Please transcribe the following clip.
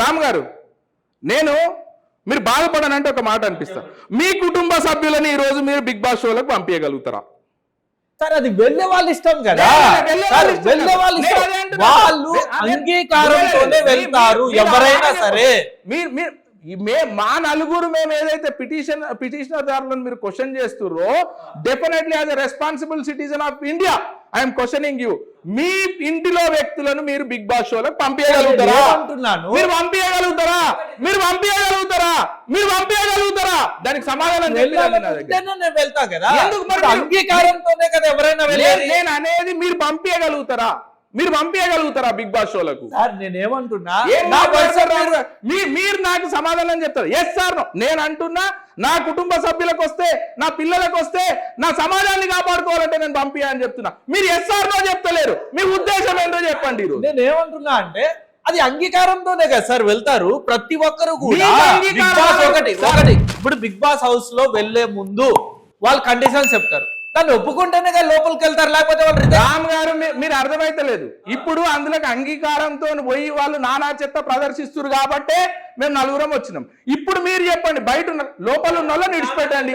రామ్ గారు, నేను మీరు బాధపడనంటే ఒక మాట అనిపిస్తా, మీ కుటుంబ సభ్యులని ఈ రోజు మీరు బిగ్ బాస్ షోలకు పంపించగలుగుతారా? సార్ అది వెళ్ళే వాళ్ళ ఇష్టం కదా, వెళ్ళే వాళ్ళ ఇష్టం, వాళ్ళు అంగీకారంతోనే వెళ్తారు ఎవరైనా సరే. మా నలుగురు మేము ఏదైతే పిటిషనర్ దారులను మీరు క్వశ్చన్ చేస్తుర్రో, definitely as a responsible citizen of India I'm questioning you. మీ ఇంటిలో వ్యక్తులను మీరు బిగ్ బాస్ షోలకు పంపించగలుగుతారా అంటున్నాను. మీరు పంపించగలుగుతారా? మీరు పంపించగలుగుతారా? మీరు పంపించగలుగుతారా? దానికి సమాధానం నేను వెళ్తా కదా, అంగీకారంతోనే కదా ఎవరైనా వెళ్ళేది. నేను అనేది మీరు పంపించగలుగుతారా? మీరు పంపించగలుగుతారా బిగ్ బాస్ షోలకు? నేనేమంటున్నా, మీరు నాకు సమాధానం చెప్తారు ఎస్ సార్ నో. నేను అంటున్నా నా కుటుంబ సభ్యులకు వస్తే, నా పిల్లలకు వస్తే, నా సమాజాన్ని కాపాడుకోవాలంటే నేను పంపించాలని చెప్తున్నా. మీరు ఎస్ సార్ నో చెప్తలేరు. మీ ఉద్దేశం ఏంటో చెప్పండి. నేనేమంటున్నా అంటే అది అంగీకారంతోనే కదా సార్ వెళ్తారు ప్రతి ఒక్కరు కూడా. ఒకటి ఇప్పుడు బిగ్ బాస్ హౌస్ లో వెళ్లే ముందు వాళ్ళు కండిషన్స్ చెప్తారు, దాన్ని ఒప్పుకుంటేనే లోపలికి వెళ్తారు, లేకపోతే వాళ్ళు. రామ్ గారు, మీరు అర్థమైతలేదు. ఇప్పుడు అందులోకి అంగీకారంతో పోయి వాళ్ళు నానా చెత్త ప్రదర్శిస్తున్నారు కాబట్టే మేము నలుగురం వచ్చినాం. ఇప్పుడు మీరు చెప్పండి, బయట లోపల ఉన్న వాళ్ళని విడిచిపెట్టండి.